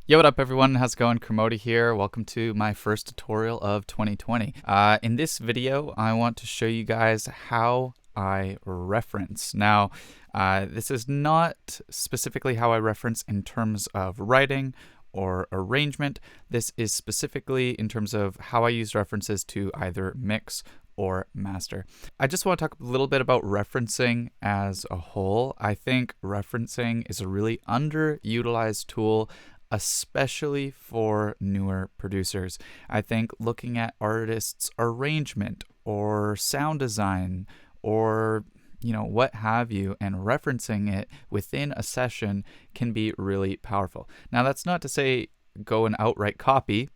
Yo, what up everyone? How's it going? Kermode here. Welcome to my first tutorial of 2020. In this video, I want to show you guys how I reference. Now, this is not specifically how I reference in terms of writing or arrangement. This is specifically in terms of how I use references to either mix or master. I just want to talk a little bit about referencing as a whole. I think referencing is a really underutilized tool, especially for newer producers. I think looking at artists' arrangement or sound design or what have you, and referencing it within a session can be really powerful. Now, that's not to say go and outright copy,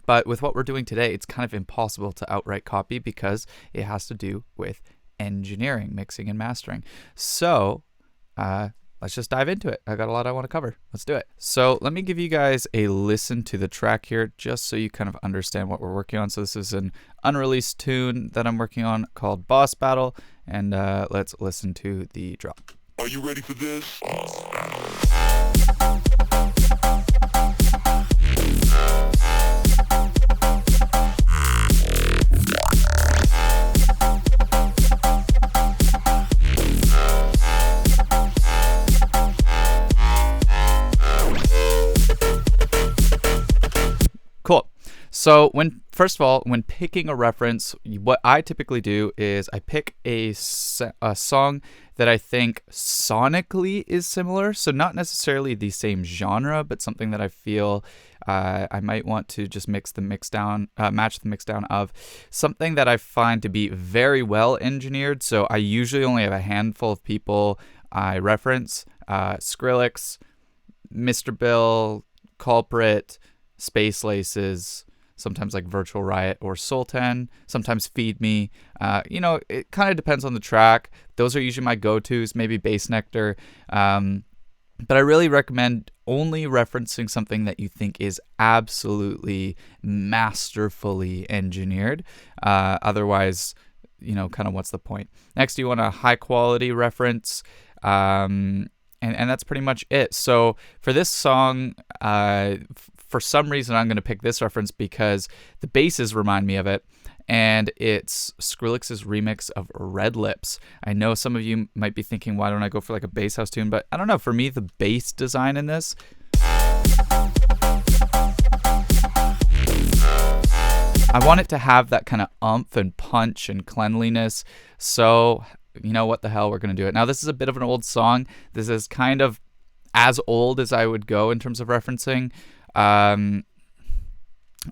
but with what we're doing today, it's kind of impossible to outright copy because it has to do with engineering, mixing and mastering. So, let's just dive into it. I got a lot I want to cover. Let's do it. So let me give you guys a listen to the track here just so you kind of understand what we're working on. So this is an unreleased tune that I'm working on called Boss Battle, and let's listen to the drop. Are you ready for this? Cool. So first of all, when picking a reference, what I typically do is I pick a song that I think sonically is similar. So not necessarily the same genre, but something that I feel I might want to just match the mixdown of something that I find to be very well engineered. So I usually only have a handful of people I reference: Skrillex, Mr. Bill, Culprit, Space Laces, sometimes like Virtual Riot or Sultan, sometimes Feed Me. It kind of depends on the track. Those are usually my go-tos, maybe Bass Nectar. But I really recommend only referencing something that you think is absolutely masterfully engineered. Otherwise, kind of what's the point? Next, you want a high quality reference. And that's pretty much it. So for this song, for some reason, I'm going to pick this reference because the basses remind me of it, and it's Skrillex's remix of Red Lips. I know some of you might be thinking, why don't I go for like a bass house tune? But I don't know. For me, the bass design in this, I want it to have that kind of oomph and punch and cleanliness. So what the hell, we're going to do it. Now, this is a bit of an old song. This is kind of as old as I would go in terms of referencing.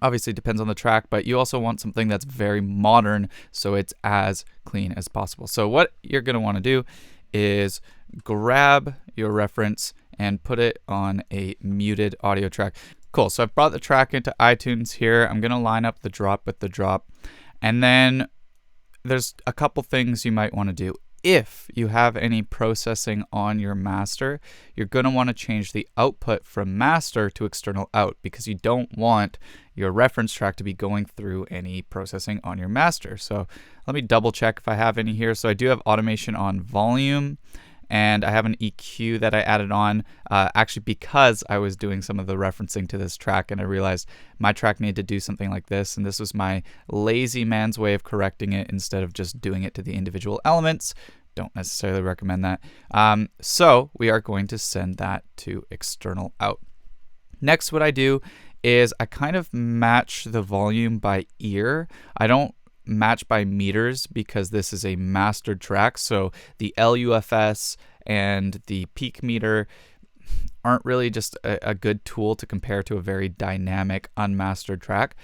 Obviously, it depends on the track, but you also want something that's very modern, so it's as clean as possible. So what you're going to want to do is grab your reference and put it on a muted audio track. Cool. So I've brought the track into iTunes here. I'm going to line up the drop with the drop, and then there's a couple things you might want to do. If you have any processing on your master, you're going to want to change the output from master to external out, because you don't want your reference track to be going through any processing on your master. So let me double check if I have any here. So I do have automation on volume, and I have an EQ that I added on actually because I was doing some of the referencing to this track, and I realized my track needed to do something like this, and this was my lazy man's way of correcting it instead of just doing it to the individual elements. Don't necessarily recommend that. So we are going to send that to external out. Next, what I do is I kind of match the volume by ear. I don't match by meters because this is a mastered track, so the LUFS and the peak meter aren't really just a good tool to compare to a very dynamic unmastered track.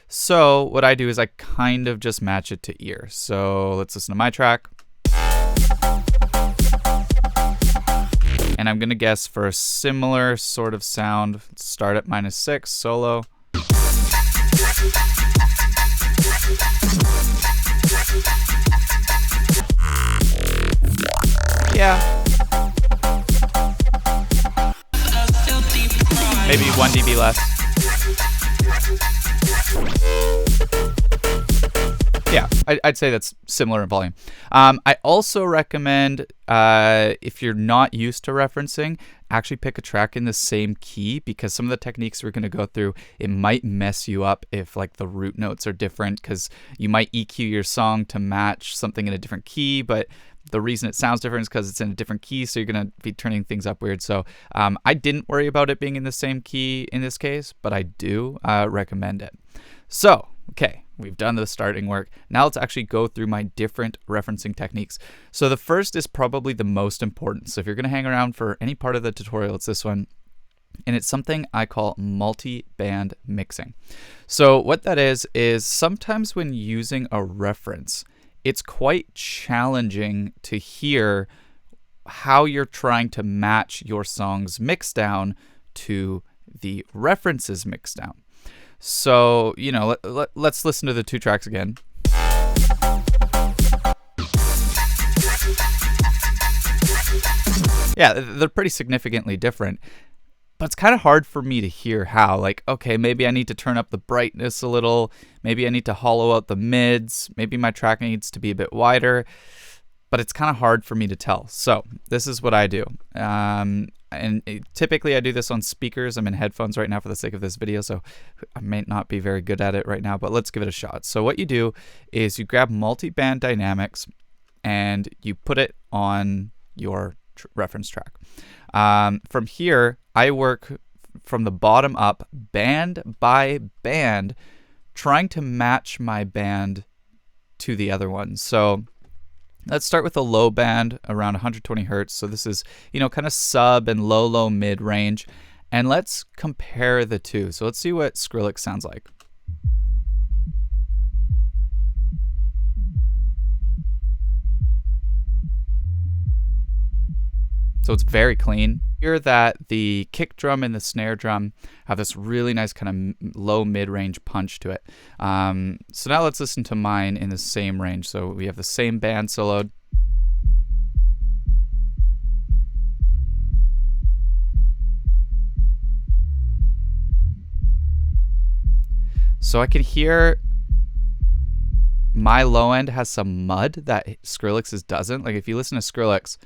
So what I do is I kind of just match it to ear. So let's listen to my track, and I'm gonna guess for a similar sort of sound. Start at -6 solo. Yeah. Maybe 1 dB less. Yeah, I'd say that's similar in volume. I also recommend, if you're not used to referencing, actually pick a track in the same key, because some of the techniques we're going to go through, it might mess you up if like the root notes are different, because you might EQ your song to match something in a different key, but the reason it sounds different is because it's in a different key, so you're going to be turning things up weird. So I didn't worry about it being in the same key in this case, but I do recommend it. So, okay, we've done the starting work. Now let's actually go through my different referencing techniques. So the first is probably the most important. So if you're going to hang around for any part of the tutorial, it's this one. And it's something I call multi-band mixing. So what that is sometimes when using a reference, it's quite challenging to hear how you're trying to match your song's mixdown to the reference's mixdown. So, you know, let's listen to the two tracks again. Yeah, they're pretty significantly different, but it's kind of hard for me to hear how. Like, okay, maybe I need to turn up the brightness a little. Maybe I need to hollow out the mids. Maybe my track needs to be a bit wider, but it's kind of hard for me to tell. So this is what I do. And typically I do this on speakers. I'm in headphones right now for the sake of this video, so I may not be very good at it right now, but let's give it a shot. So what you do is you grab Multiband Dynamics and you put it on your reference track. From here, I work from the bottom up, band by band, trying to match my band to the other one. So let's start with a low band around 120 hertz. So this is, you know, kind of sub and low mid range. And let's compare the two. So let's see what Skrillex sounds like. So it's very clean. Hear that the kick drum and the snare drum have this really nice kind of low mid-range punch to it. So now let's listen to mine in the same range. So we have the same band soloed. So I can hear my low end has some mud that Skrillex's doesn't. Like if you listen to Skrillex,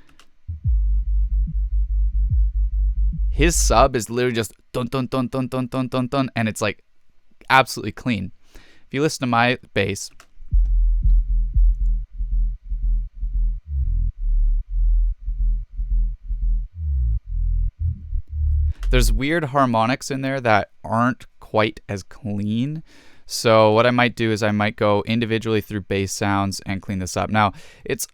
his sub is literally just dun dun dun dun dun dun dun dun, and it's like absolutely clean. If you listen to my bass, there's weird harmonics in there that aren't quite as clean. So what I might do is I might go individually through bass sounds and clean this up. Now, it's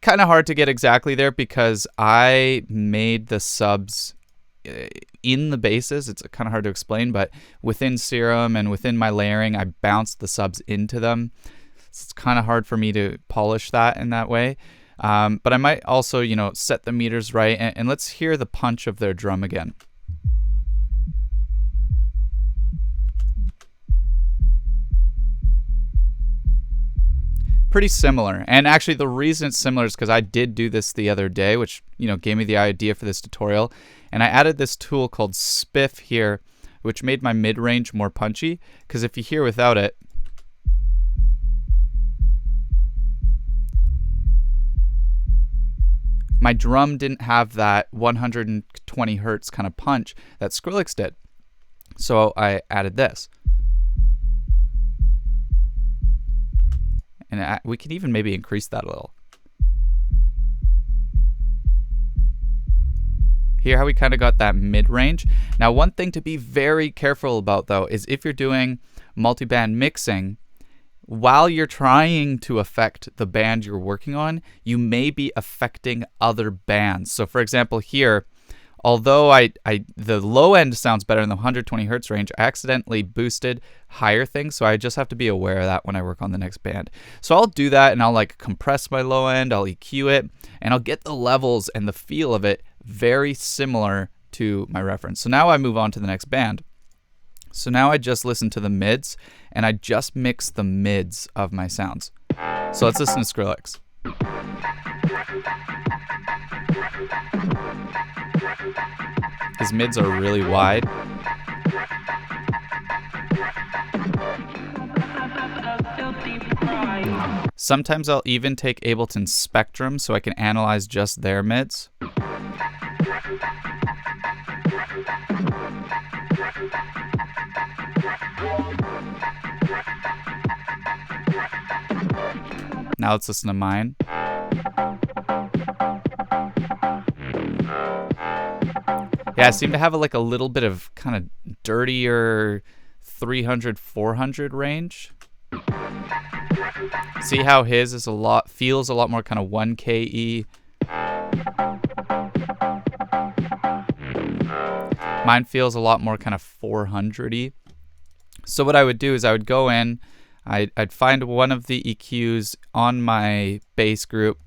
kind of hard to get exactly there because I made the subs in the basses. It's kind of hard to explain, but within Serum and within my layering, I bounced the subs into them. So it's kind of hard for me to polish that in that way. But I might also, you know, set the meters right, and let's hear the punch of their drum again. Pretty similar. And actually the reason it's similar is because I did do this the other day, which, you know, gave me the idea for this tutorial. And I added this tool called Spiff here, which made my mid-range more punchy. Because if you hear without it, my drum didn't have that 120 hertz kind of punch that Skrillex did. So I added this. And we can even maybe increase that a little. Hear how we kind of got that mid-range? Now, one thing to be very careful about, though, is if you're doing multiband mixing, while you're trying to affect the band you're working on, you may be affecting other bands. So, for example, here, although the low end sounds better in the 120 hertz range, I accidentally boosted higher things, so I just have to be aware of that when I work on the next band. So I'll do that, and I'll like compress my low end, I'll EQ it, and I'll get the levels and the feel of it very similar to my reference. So now I move on to the next band. So now I just listen to the mids, and I just mix the mids of my sounds. So let's listen to Skrillex. His mids are really wide. Sometimes I'll even take Ableton Spectrum so I can analyze just their mids. Now let's listen to mine. Yeah, I seem to have like a little bit of kind of dirtier 300, 400 range. See how his is feels a lot more kind of 1K-y. Mine feels a lot more kind of 400-y. So what I would do is I would go in, I'd find one of the EQs on my bass group.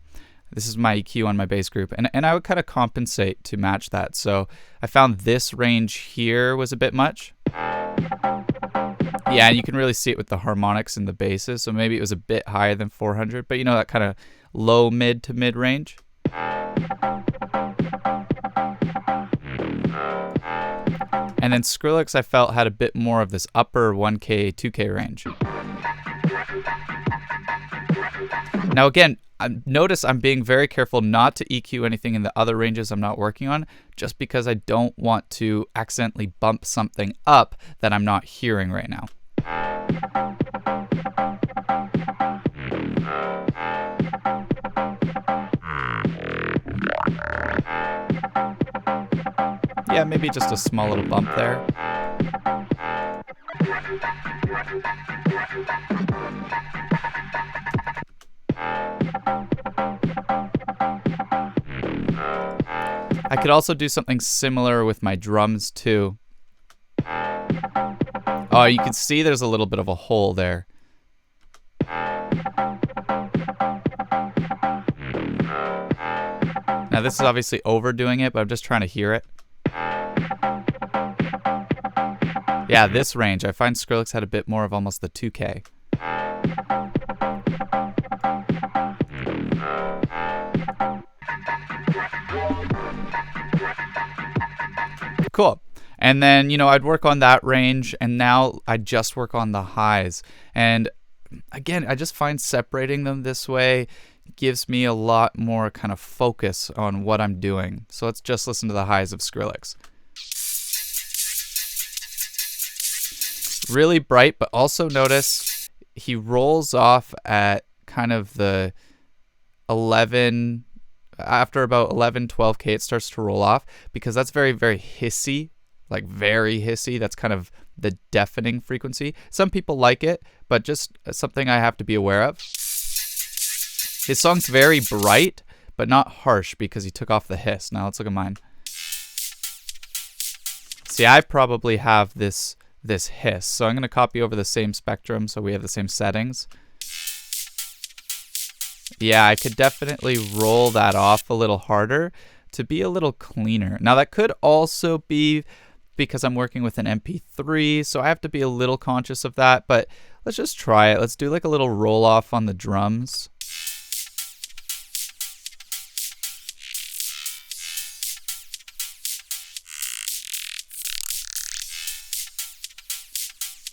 This is my EQ on my bass group, and I would kind of compensate to match that. So I found this range here was a bit much. Yeah, and you can really see it with the harmonics and the basses, so maybe it was a bit higher than 400, but you know, that kind of low mid to mid range. And then Skrillex I felt had a bit more of this upper 1K, 2K range. Now again, notice I'm being very careful not to EQ anything in the other ranges I'm not working on, just because I don't want to accidentally bump something up that I'm not hearing right now. Yeah, maybe just a small little bump there. I could also do something similar with my drums too. Oh, you can see there's a little bit of a hole there. Now this is obviously overdoing it, but I'm just trying to hear it. Yeah, this range, I find Skrillex had a bit more of almost the 2K. Cool. And then, you know, I'd work on that range, and now I just work on the highs. And again, I just find separating them this way gives me a lot more kind of focus on what I'm doing. So let's just listen to the highs of Skrillex. Really bright, but also notice he rolls off at kind of the 11, after about 11, 12K, it starts to roll off, because that's very, very hissy, like very hissy. That's kind of the deafening frequency. Some people like it, but just something I have to be aware of. His song's very bright, but not harsh because he took off the hiss. Now let's look at mine. See, I probably have this hiss, so I'm going to copy over the same spectrum so we have the same settings. Yeah, I could definitely roll that off a little harder to be a little cleaner. Now that could also be because I'm working with an MP3, so I have to be a little conscious of that, but let's just try it. Let's do like a little roll off on the drums.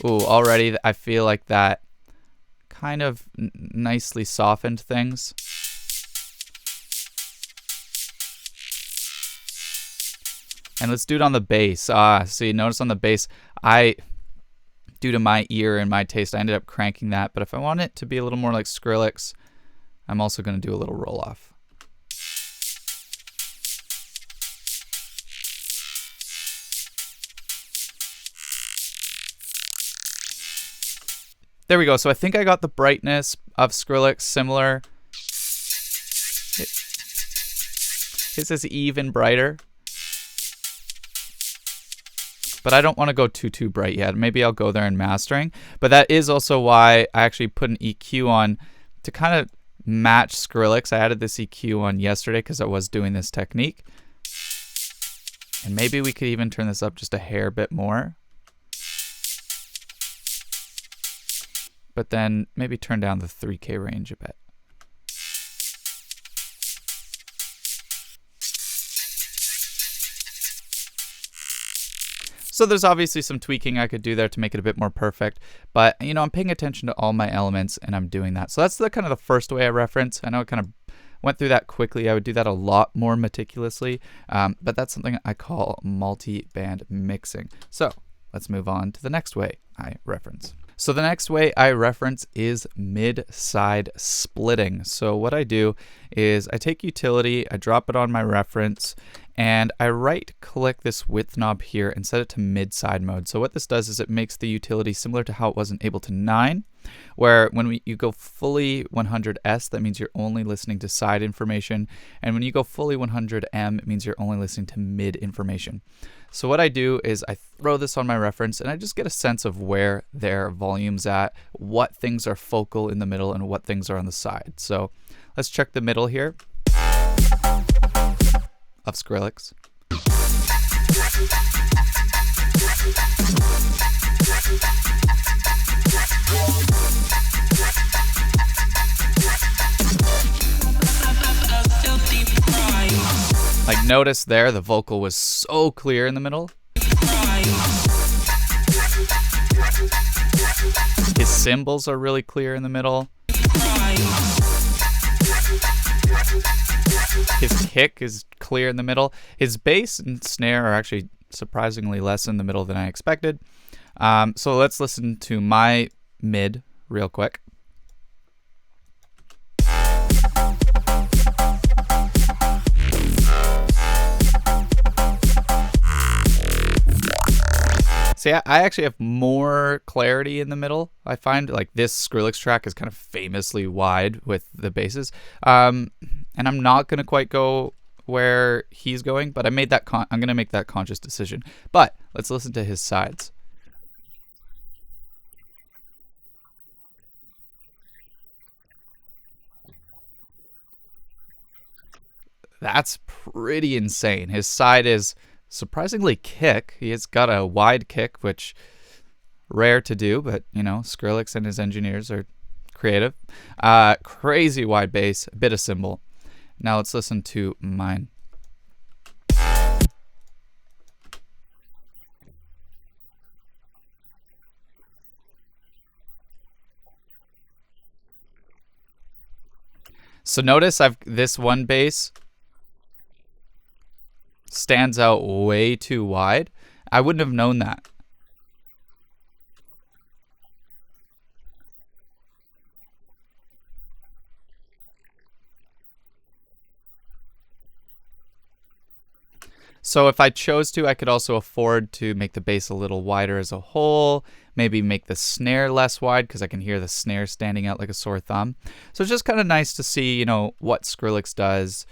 Ooh, already I feel like that kind of nicely softened things. And let's do it on the bass. See, notice on the bass, due to my ear and my taste, I ended up cranking that. But if I want it to be a little more like Skrillex, I'm also going to do a little roll off. There we go. So I think I got the brightness of Skrillex similar. His is even brighter. But I don't want to go too bright yet. Maybe I'll go there in mastering. But that is also why I actually put an EQ on to kind of match Skrillex. I added this EQ on yesterday because I was doing this technique. And maybe we could even turn this up just a hair bit more. But then maybe turn down the 3K range a bit. So there's obviously some tweaking I could do there to make it a bit more perfect, but I'm paying attention to all my elements and I'm doing that. So that's the kind of the first way I reference. I know I kind of went through that quickly. I would do that a lot more meticulously, but that's something I call multi-band mixing. So let's move on to the next way I reference. So the next way I reference is mid-side splitting. So what I do is I take utility, I drop it on my reference, and I right-click this width knob here and set it to mid-side mode. So what this does is it makes the utility similar to how it was in Ableton 9, where when you go fully 100S, that means you're only listening to side information, and when you go fully 100M, it means you're only listening to mid information. So what I do is I throw this on my reference and I just get a sense of where their volume's at, what things are focal in the middle, and what things are on the side. So let's check the middle here of Skrillex. Like, notice there, the vocal was so clear in the middle. His cymbals are really clear in the middle. His kick is clear in the middle. His bass and snare are actually surprisingly less in the middle than I expected. So let's listen to my mid real quick. See, I actually have more clarity in the middle. I find like this Skrillex track is kind of famously wide with the basses. And I'm not going to quite go where he's going, but I'm going to make that conscious decision. But let's listen to his sides. That's pretty insane. His side is surprisingly kick. He has got a wide kick, which rare to do, but Skrillex and his engineers are creative. Crazy wide bass, a bit of cymbal. Now let's listen to mine. So notice this one bass stands out way too wide. I wouldn't have known that. So if I chose to, I could also afford to make the bass a little wider as a whole, maybe make the snare less wide because I can hear the snare standing out like a sore thumb. So it's just kind of nice to see, what Skrillex does.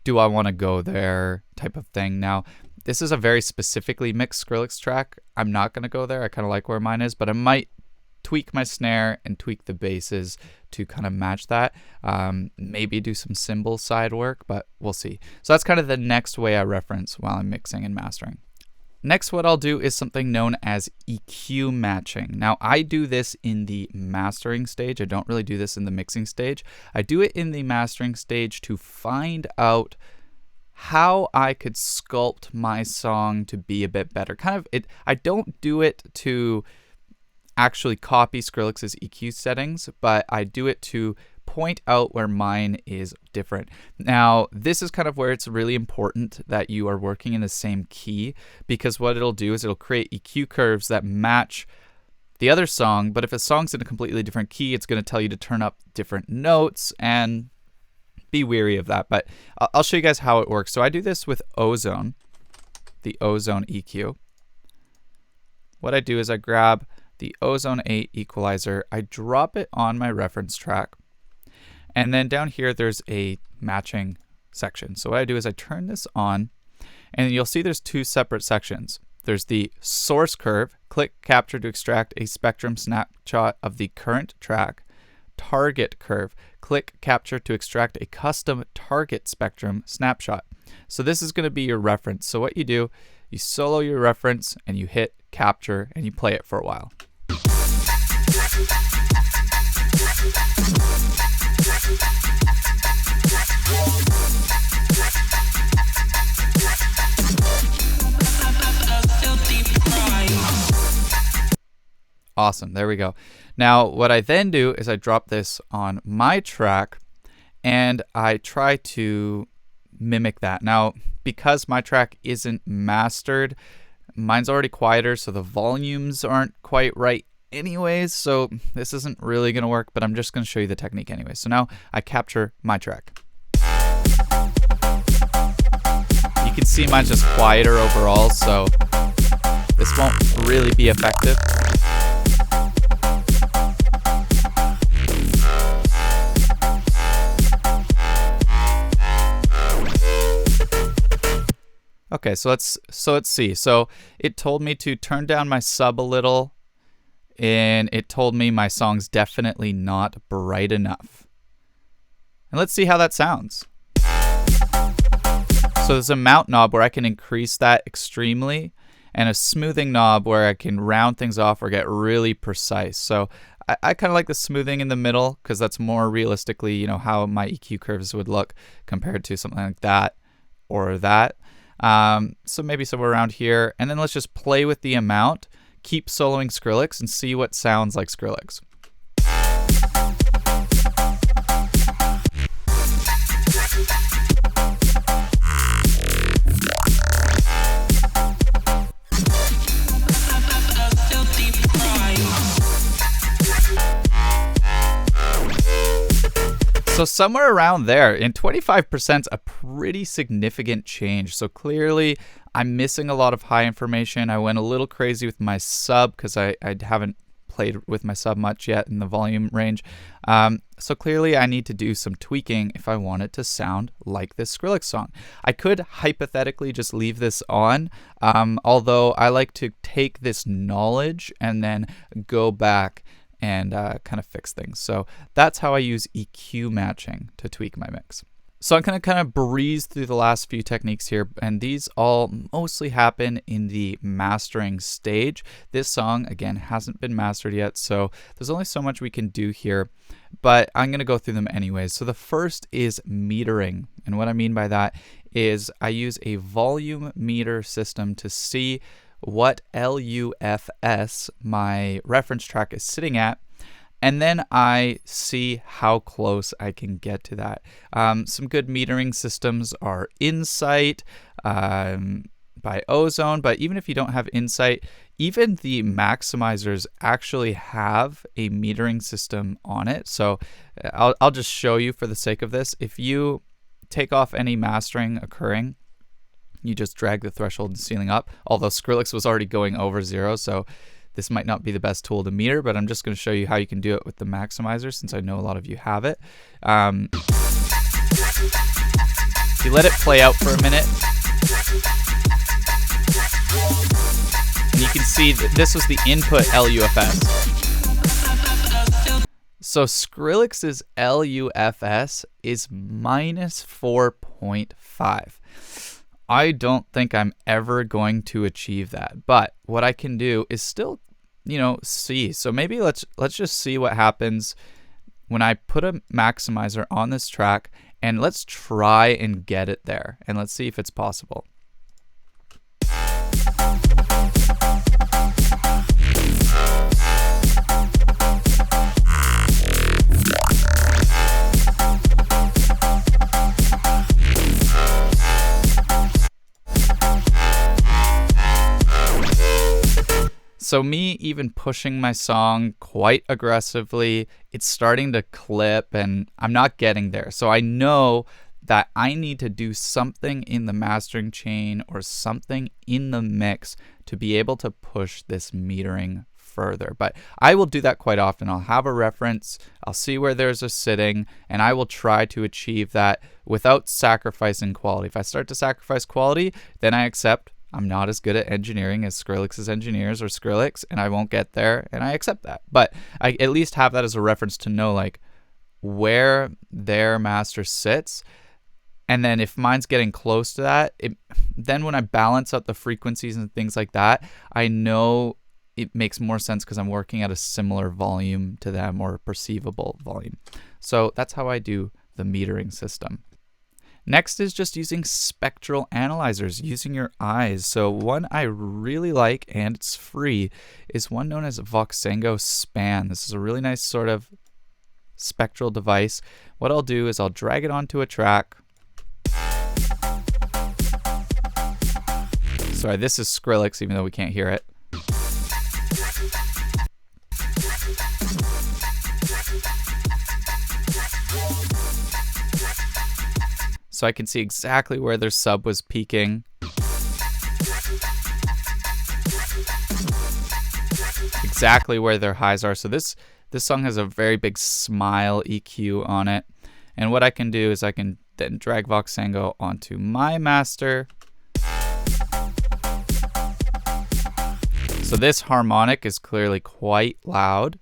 Do I want to go there type of thing. Now, this is a very specifically mixed Skrillex track. I'm not going to go there. I kind of like where mine is, but I might tweak my snare and tweak the basses to kind of match that. Maybe do some cymbal side work, but we'll see. So that's kind of the next way I reference while I'm mixing and mastering. Next, what I'll do is something known as EQ matching. Now, I do this in the mastering stage. I don't really do this in the mixing stage. I do it in the mastering stage to find out how I could sculpt my song to be a bit better. I don't do it to actually copy Skrillex's EQ settings, but I do it to point out where mine is different. Now, this is kind of where it's really important that you are working in the same key, because what it'll do is it'll create EQ curves that match the other song, but if a song's in a completely different key, it's going to tell you to turn up different notes, and be wary of that. But I'll show you guys how it works. So I do this with Ozone, the Ozone EQ. What I do is I grab the Ozone 8 equalizer, I drop it on my reference track, and then down here there's a matching section. So what I do is I turn this on, and you'll see there's two separate sections. There's the source curve, click capture to extract a spectrum snapshot of the current track. Target curve, click capture to extract a custom target spectrum snapshot. So this is going to be your reference. So what you do, you solo your reference and you hit capture and you play it for a while. Awesome, there we go. Now what I then do is I drop this on my track and I try to mimic that. Now, because my track isn't mastered, mine's already quieter, so the volumes aren't quite right anyways, so this isn't really gonna work, but I'm just gonna show you the technique anyway. So now I capture my track. You can see mine's just quieter overall, so this won't really be effective. Okay, so let's see. So it told me to turn down my sub a little, and it told me my song's definitely not bright enough. And let's see how that sounds. So there's a mount knob where I can increase that extremely, and a smoothing knob where I can round things off or get really precise. So I kind of like the smoothing in the middle because that's more realistically, you know, how my EQ curves would look compared to something like that or that. So maybe somewhere around here, and then let's just play with the amount, keep soloing Skrillex, and see what sounds like Skrillex. So somewhere around there, and 25% is a pretty significant change. So clearly I'm missing a lot of high information. I went a little crazy with my sub because I haven't played with my sub much yet in the volume range. So clearly I need to do some tweaking if I want it to sound like this Skrillex song. I could hypothetically just leave this on, although I like to take this knowledge and then go back and kind of fix things. So that's how I use EQ matching to tweak my mix. So I'm going to kind of breeze through the last few techniques here, and these all mostly happen in the mastering stage. This song, again, hasn't been mastered yet, so there's only so much we can do here, but I'm going to go through them anyways. So the first is metering, and what I mean by that is I use a volume meter system to see what LUFS my reference track is sitting at, and then I see how close I can get to that. Some good metering systems are Insight by Ozone, but even if you don't have Insight, even the maximizers actually have a metering system on it. So I'll just show you for the sake of this. If you take off any mastering occurring, you just drag the threshold and ceiling up, although Skrillex was already going over 0, so this might not be the best tool to meter, but I'm just going to show you how you can do it with the maximizer since I know a lot of you have it. If you let it play out for a minute, and you can see that this was the input LUFS. So Skrillex's LUFS is minus 4.5. I don't think I'm ever going to achieve that, but what I can do is still, you know, see. So maybe let's just see what happens when I put a maximizer on this track, and let's try and get it there, and let's see if it's possible. So me even pushing my song quite aggressively, it's starting to clip and I'm not getting there. So I know that I need to do something in the mastering chain or something in the mix to be able to push this metering further. But I will do that quite often. I'll have a reference, I'll see where there's a sitting, and I will try to achieve that without sacrificing quality. If I start to sacrifice quality, then I accept I'm not as good at engineering as Skrillex's engineers or Skrillex, and I won't get there, and I accept that. But I at least have that as a reference to know like where their master sits, and then if mine's getting close to that, then when I balance out the frequencies and things like that, I know it makes more sense because I'm working at a similar volume to them or a perceivable volume. So that's how I do the metering system. Next is just using spectral analyzers, using your eyes. So one I really like, and it's free, is one known as Voxengo Span. This is a really nice sort of spectral device. What I'll do is I'll drag it onto a track. Sorry, this is Skrillex, even though we can't hear it. So I can see exactly where their sub was peaking. Exactly where their highs are. So this song has a very big smile EQ on it. And what I can do is I can then drag Voxengo onto my master. So this harmonic is clearly quite loud.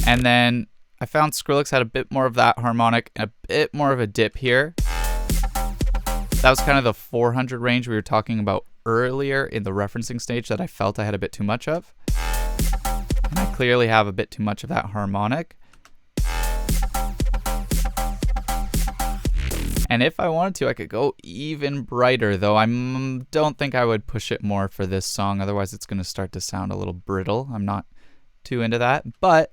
And then I found Skrillex had a bit more of that harmonic and a bit more of a dip here. That was kind of the 400 range we were talking about earlier in the referencing stage that I felt I had a bit too much of. And I clearly have a bit too much of that harmonic. And if I wanted to, I could go even brighter, though I don't think I would push it more for this song. Otherwise, it's going to start to sound a little brittle. I'm not too into that. But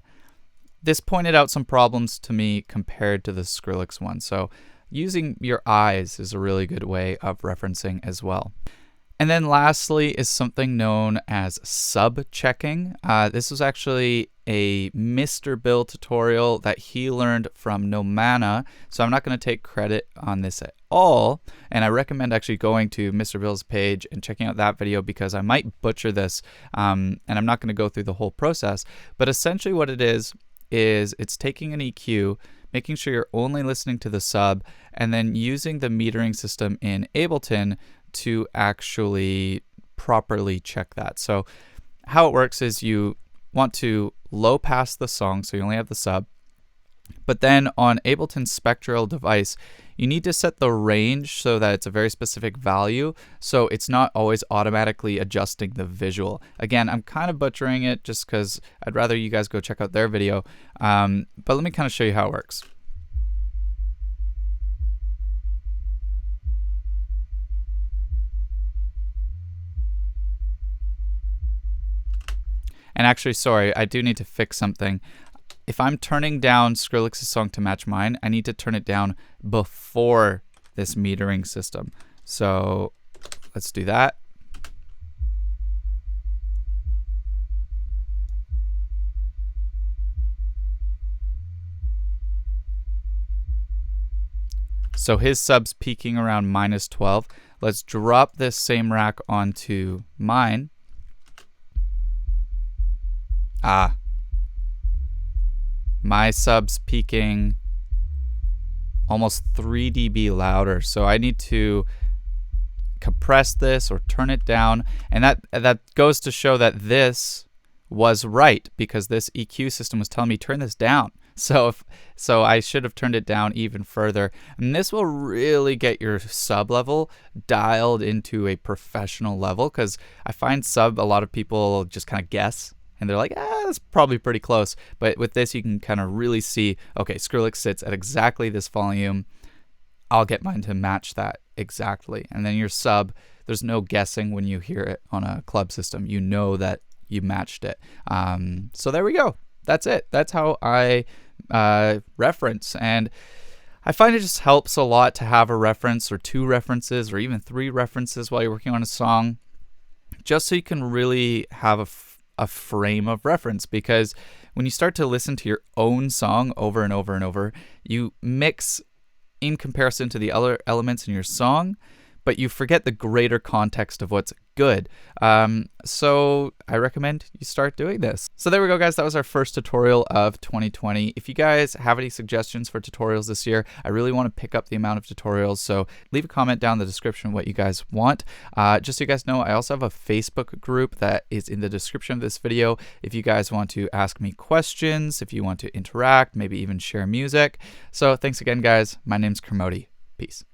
this pointed out some problems to me compared to the Skrillex one. So using your eyes is a really good way of referencing as well. And then lastly is something known as sub-checking. This was actually a Mr. Bill tutorial that he learned from Nomana, so I'm not going to take credit on this at all, and I recommend actually going to Mr. Bill's page and checking out that video because I might butcher this, and I'm not going to go through the whole process, but essentially what it is it's taking an EQ, making sure you're only listening to the sub, and then using the metering system in Ableton to actually properly check that. So how it works is you want to low pass the song, so you only have the sub, but then on Ableton's Spectral device, you need to set the range so that it's a very specific value, so it's not always automatically adjusting the visual. Again, I'm kind of butchering it just because I'd rather you guys go check out their video, but let me kind of show you how it works. And actually, sorry, I do need to fix something. If I'm turning down Skrillex's song to match mine, I need to turn it down before this metering system. So let's do that. So his sub's peaking around -12. Let's drop this same rack onto mine. My sub's peaking almost 3 dB louder, so I need to compress this or turn it down, and that goes to show that this was right because this EQ system was telling me turn this down. So I should have turned it down even further, and this will really get your sub level dialed into a professional level, because I find sub, a lot of people just kind of guess. And they're like, that's probably pretty close. But with this, you can kind of really see, okay, Skrillex sits at exactly this volume. I'll get mine to match that exactly. And then your sub, there's no guessing when you hear it on a club system. You know that you matched it. So there we go. That's it. That's how I reference. And I find it just helps a lot to have a reference or 2 references or even 3 references while you're working on a song, just so you can really have a frame of reference, because when you start to listen to your own song over and over and over, you mix in comparison to the other elements in your song, but you forget the greater context of what's good. So I recommend you start doing this. So there we go, guys. That was our first tutorial of 2020. If you guys have any suggestions for tutorials this year, I really want to pick up the amount of tutorials. So leave a comment down in the description what you guys want. Just so you guys know, I also have a Facebook group that is in the description of this video. If you guys want to ask me questions, if you want to interact, maybe even share music. So thanks again, guys. My name's Kermode. Peace.